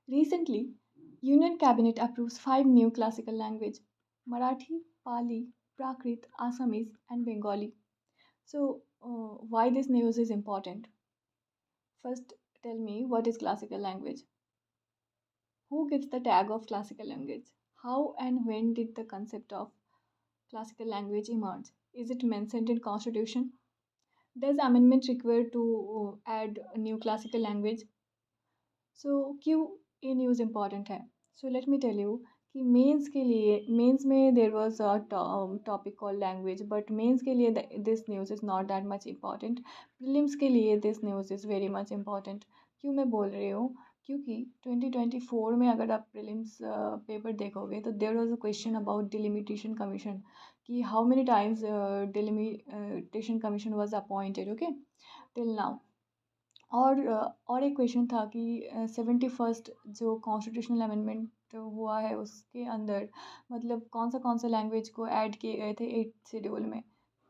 Recently, Union Cabinet approves five new classical language: Marathi, Pali, Prakrit, Assamese, and Bengali. So, why this news is important? First, tell me what is classical language? Who gives the tag of classical language? How and when did the concept of classical language emerge? Is it mentioned in constitution? Does amendment require to add a new classical language? सो क्यों ये news important है so let me tell you कि mains के लिए mains में there was a topic call language but mains के लिए this news is not that much important prelims के लिए this news is very much important क्यों मैं बोल रही हूँ क्योंकि 2024 में अगर आप प्रीलिम्स पेपर देखोगे तो there was a question about delimitation commission कि how many times delimitation commission was appointed okay till now और एक क्वेश्चन था कि 71st जो कॉन्स्टिट्यूशनल अमेंडमेंट हुआ है उसके अंदर मतलब कौन सा लैंग्वेज को ऐड किए गए थे 8th शेड्यूल में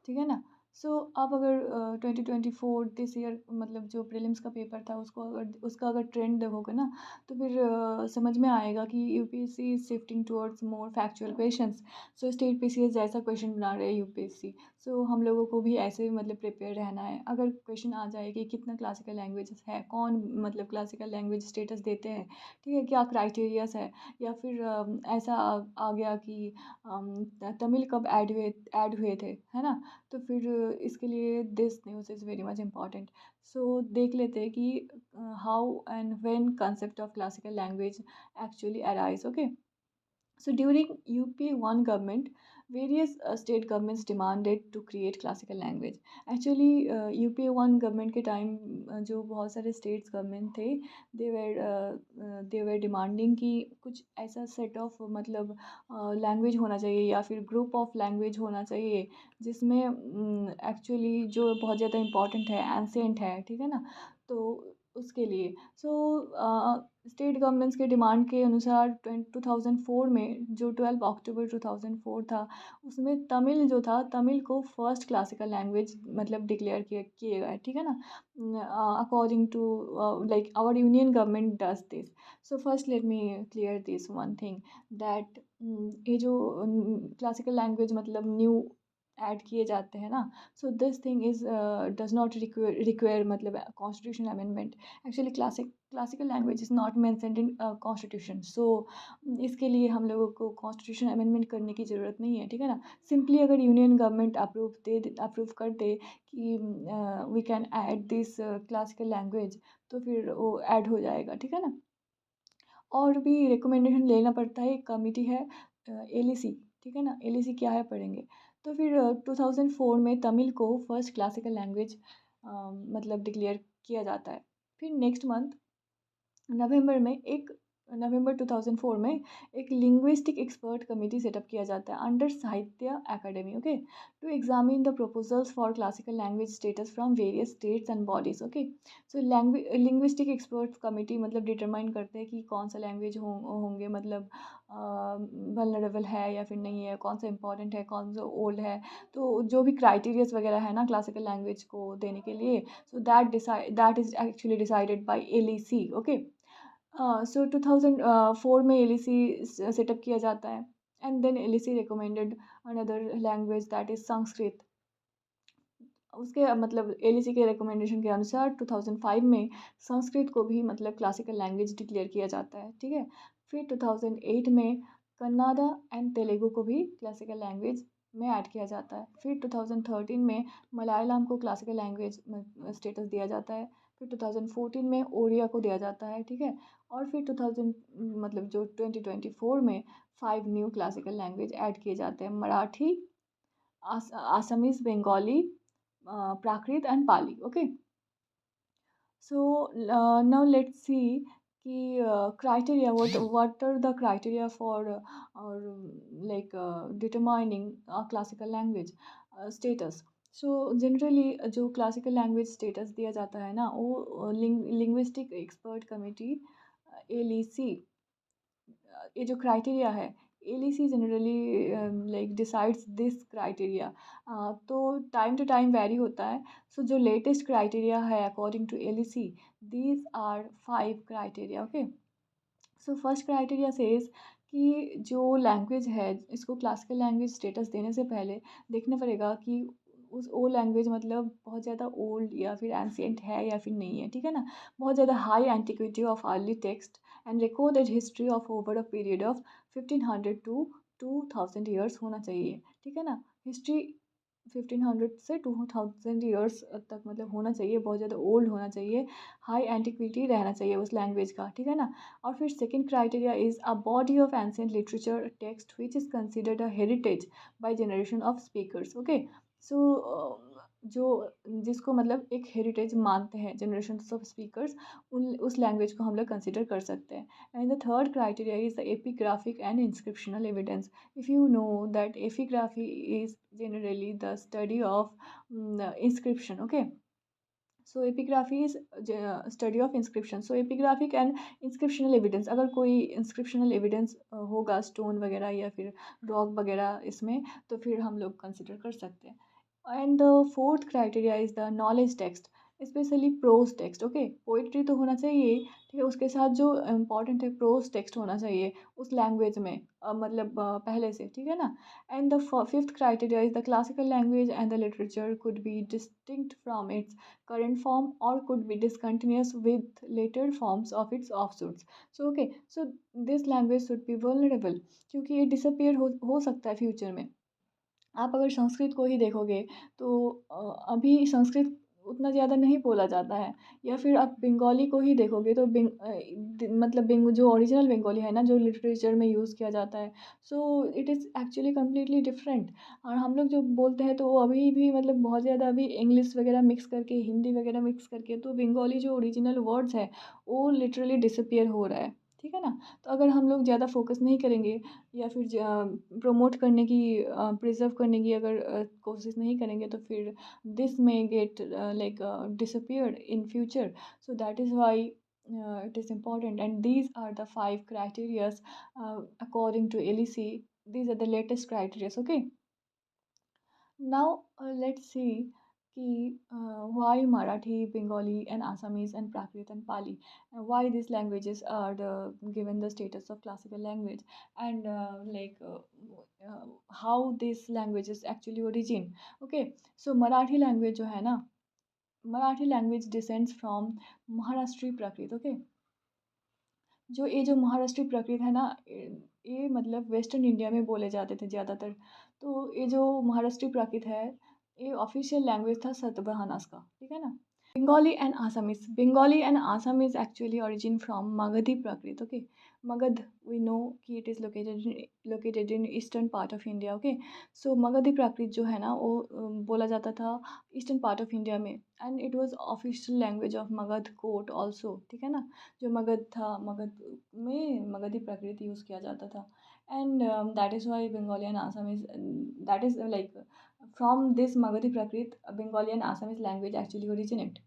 ठीक है ना सो अब अगर 2024 दिस ईयर मतलब जो प्रीलिम्स का पेपर था उसका अगर ट्रेंड देखोगे ना तो फिर समझ में आएगा कि UPSC is shifting towards more factual questions so state PCS जैसा क्वेश्चन बना रहे हैं यूपीएससी सो हम लोगों को भी ऐसे मतलब प्रिपेयर रहना है अगर क्वेश्चन आ जाए कि कितना क्लासिकल लैंग्वेजेस है कौन मतलब क्लासिकल लैंग्वेज स्टेटस देते हैं ठीक है क्या क्राइटेरियाज है या फिर ऐसा आ गया कि तमिल कब ऐड हुए थे है ना तो फिर इसके लिए this news is very much important सो देख लेते हैं कि how and when concept of classical language actually arise okay so during UP1 government, various state governments demanded to create classical language. Actually, UP1 government के time जो बहुत सारे states government थे, they were demanding कि कुछ ऐसा set of मतलब language होना चाहिए या फिर group of language होना चाहिए जिसमें actually जो बहुत ज़्यादा important है, ancient है, ठीक है ना? तो उसके लिए सो स्टेट गवर्नमेंट्स के डिमांड के अनुसार 2004 में जो 12 अक्टूबर 2004 था उसमें तमिल जो था तमिल को फर्स्ट क्लासिकल लैंग्वेज मतलब डिक्लेयर किए गए ठीक है ना according to like our union government does this so first let me clear this one thing that ये जो क्लासिकल लैंग्वेज मतलब न्यू ऐड किए जाते हैं ना so this thing is does not require मतलब constitutional amendment actually classical language is not mentioned in constitution so इसके लिए हम लोगों को कॉन्स्टिट्यूशन अमेंडमेंट करने की ज़रूरत नहीं है ठीक है ना सिंपली अगर यूनियन गवर्नमेंट अप्रूव कर दे कि we can add this classical language तो फिर वो ऐड हो जाएगा ठीक है ना और भी रिकमेंडेशन लेना पड़ता है एक कमिटी है एलईसी ठीक है ना एलईसी क्या है पढ़ेंगे तो फिर 2004 में तमिल को फर्स्ट क्लासिकल लैंग्वेज मतलब डिक्लेयर किया जाता है फिर नेक्स्ट मंथ नवंबर में एक नवंबर 2004 में एक लिंग्विस्टिक एक्सपर्ट कमेटी सेटअप किया जाता है under Sahitya Akademi okay to examine the proposals for classical language status from various states and bodies okay so linguistic expert committee मतलब डिटरमाइन करते हैं कि कौन सा लैंग्वेज होंगे मतलब वलनरेबल है या फिर नहीं है कौन सा इंपॉर्टेंट है कौन सा ओल्ड है तो जो भी क्राइटेरियाज वगैरह है ना क्लासिकल लैंग्वेज को देने के लिए so that is actually decided by LEC okay so 2004 में एलईसी सेटअप किया जाता है and then LEC recommended another language that is Sanskrit उसके मतलब एलईसी के रिकमेंडेशन के अनुसार 2005 में संस्कृत को भी मतलब क्लासिकल लैंग्वेज डिक्लेयर किया जाता है ठीक है फिर 2008 में कन्नाडा एंड तेलुगु को भी क्लासिकल लैंग्वेज में ऐड किया जाता है फिर 2013 में मलयालम को क्लासिकल लैंग्वेज स्टेटस दिया जाता है फिर 2014 में ओडिया को दिया जाता है ठीक है और फिर 2000 मतलब जो 2024 में 5 न्यू क्लासिकल लैंग्वेज ऐड किए जाते हैं Marathi Assamese Bengali Prakrit and Pali. Okay, so now let's see कि criteria what are the criteria for or like determining a classical language status. So generally जो क्लासिकल लैंग्वेज स्टेटस दिया जाता है ना वो लिंग्विस्टिक एक्सपर्ट कमेटी एलईसी ये जो criteria है LEC generally like decides this criteria तो टाइम टू टाइम वेरी होता है सो जो लेटेस्ट क्राइटेरिया है according to LEC these are 5 criteria okay so first criteria says कि जो लैंग्वेज है इसको क्लासिकल लैंग्वेज स्टेटस देने से पहले देखना पड़ेगा कि उस वो लैंग्वेज मतलब बहुत ज़्यादा ओल्ड या फिर एंशिएंट है या फिर नहीं है, ठीक है ना। बहुत ज़्यादा high antiquity of early text and recorded history of over a period of 1500 to 2000 years होना चाहिए, ठीक है ना। हिस्ट्री 1500 से 2000 ईयर्स तक मतलब होना चाहिए, बहुत ज़्यादा ओल्ड होना चाहिए, हाई एंटिक्विटी रहना चाहिए उस लैंग्वेज का, ठीक है ना। और फिर second criteria is a body of ancient literature text which is considered a heritage by generation of speakers, okay. So जो जिसको मतलब एक हेरिटेज मानते हैं जनरेशन ऑफ स्पीकर्स, उन उस लैंग्वेज को हम लोग कंसिडर कर सकते हैं। And the third criteria is the epigraphic and inscriptional evidence. If you know that epigraphy is generally the study of inscription, okay. So epigraphy is study of inscription. So epigraphic and inscriptional evidence, अगर कोई inscriptional evidence होगा stone वगैरह या फिर rock वगैरह इसमें, तो फिर हम लोग कंसिडर कर सकते हैं। And the fourth criteria is the knowledge text, specially prose text, okay. Poetry तो होना चाहिए, ठीक है, उसके साथ जो इम्पोर्टेंट है प्रोज टेक्स्ट होना चाहिए उस लैंग्वेज में, मतलब पहले से, ठीक है ना। And the fifth criteria is the classical language and the literature could be distinct from its current form or could be discontinuous with later forms of its offshoots. So okay, so this language should be vulnerable क्योंकि ये disappear हो सकता है future में। आप अगर संस्कृत को ही देखोगे तो अभी संस्कृत उतना ज़्यादा नहीं बोला जाता है, या फिर आप बंगाली को ही देखोगे तो मतलब जो ओरिजिनल बंगाली है ना, जो लिटरेचर में यूज़ किया जाता है, so it is actually completely different. और हम लोग जो बोलते हैं तो वो अभी भी मतलब बहुत ज़्यादा अभी इंग्लिश वगैरह मिक्स करके, हिंदी वगैरह मिक्स करके, तो बंगाली जो ओरिजिनल वर्ड्स है वो लिटरली डिसअपियर हो रहा है, ठीक है ना। तो अगर हम लोग ज़्यादा फोकस नहीं करेंगे या फिर प्रमोट करने की, प्रिजर्व करने की अगर कोशिश नहीं करेंगे, तो फिर this may get like disappeared in future. So that is Y it is important, and these are the five criterias according to LEC. These are the latest criteria, okay. Now let's see कि why Marathi, Bengali and Assamese and Prakrit and Pali, why these languages are given the status of classical language, and how these languages actually origin. Okay, so Marathi language जो है ना, Marathi language descends from Maharashtrian Prakrit, okay. जो महाराष्ट्री प्राकृत है ना, ये मतलब western India में बोले जाते थे ज़्यादातर। तो ये जो महाराष्ट्री प्राकृत है, ये ऑफिशियल लैंग्वेज था सतवाहनास का, ठीक है ना। Bengali and Assamese. Bengali and Assamese actually origin from Magadhi Prakrit. Okay, Magad, we know कि it is located in eastern part of India. Okay, so Magadhi Prakrit जो है ना वो बोला जाता था ईस्टर्न पार्ट ऑफ इंडिया में, and it was official language of Magadh court also, ठीक है ना। जो मगध था, मगध में मगधी प्राकृत यूज़ किया जाता था, and that is Y Bengali and Assamese, that is like from this Magadhi Prakrit, Bengali and Assamese language actually originate.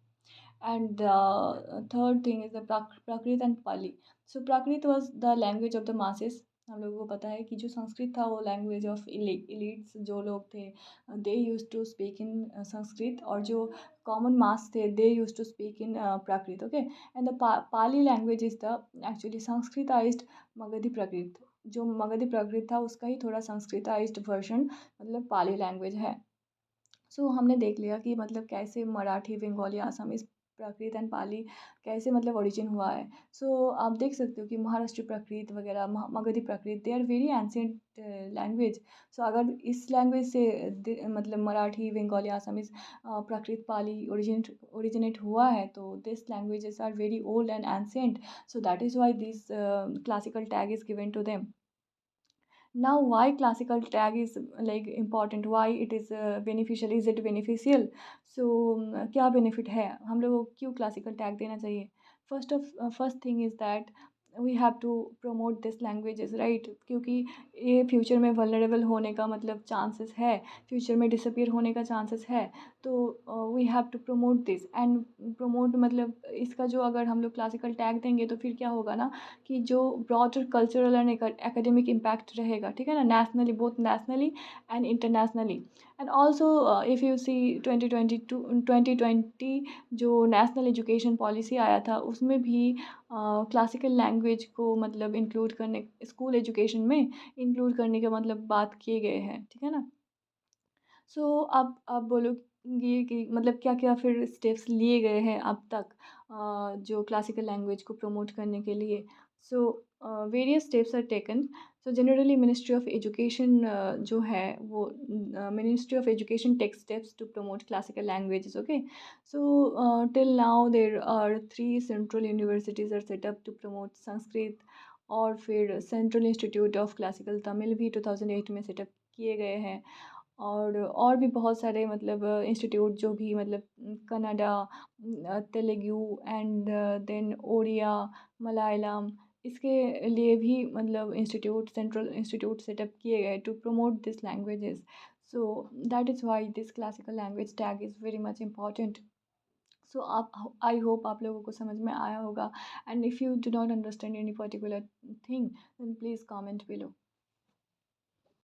And the third thing is the Prakrit and Pali. So Prakrit was the language of the masses. हम लोगों को पता है कि जो संस्कृत था वो language of elites जो लोग थे, they use to speak in Sanskrit, और जो कॉमन मास थे they use to speak in Prakrit, okay. And the Pali language is the actually Sanskritized Magadhi Prakrit. जो मगधी प्राकृत था उसका ही थोड़ा संस्कृताइज्ड वर्जन मतलब पाली लैंग्वेज है। सो हमने देख लिया कि मतलब कैसे मराठी, बंगाली, आसामीज़, प्राकृत एंड पाली कैसे मतलब ओरिजिन हुआ है। सो आप देख सकते हो कि महाराष्ट्र प्राकृत वगैरह, Magadhi Prakrit, they are very ancient language. So अगर इस लैंग्वेज से मतलब मराठी, बंगाली, आसामीज़, प्राकृत, पाली ओरिजिनेट हुआ है, तो this languages are very old and ancient. So that is why this classical tag is given to them. Now why classical tag is like important, why it is beneficial, is it beneficial? So क्या benefit है, हम लोगों को क्यों classical tag देना चाहिए? First thing is that we have to promote this languages, right? क्योंकि ये फ्यूचर में vulnerable होने का मतलब चांसेस है, फ्यूचर में डिसअपियर होने का चांसेस है, तो we have to promote this and promote मतलब इसका जो अगर हम लोग क्लासिकल टैग देंगे तो फिर क्या होगा ना कि जो broader cultural and academic impact रहेगा, ठीक है ना, nationally, both nationally and internationally. And also if you see 2022 2020 जो नेशनल एजुकेशन पॉलिसी आया था उसमें भी क्लासिकल लैंग्वेज को मतलब इंक्लूड करने स्कूल एजुकेशन में इंक्लूड करने का मतलब बात किए गए हैं, ठीक है ना। सो अब आप बोलोगे कि मतलब क्या-क्या फिर स्टेप्स लिए गए हैं अब तक जो क्लासिकल लैंग्वेज को प्रमोट करने के लिए। So various steps are taken. So generally ministry of education जो है वो ministry of education takes steps to promote classical languages, okay. So till now there are 3 central universities are set up to promote Sanskrit, और फिर central institute of classical Tamil भी 2008 में setup किए गए हैं। और भी बहुत सारे मतलब इंस्टीट्यूट जो भी मतलब कन्नड़ा, तेलुगु एंड देन ओडिया, मलयालम, इसके लिए भी मतलब इंस्टीट्यूट सेंट्रल इंस्टीट्यूट सेटअप किए गए to promote this languages. So that is why this classical language tag is very much important. So आप आई होप आप लोगों को समझ में आया होगा, and if you do not understand any particular thing then please comment below.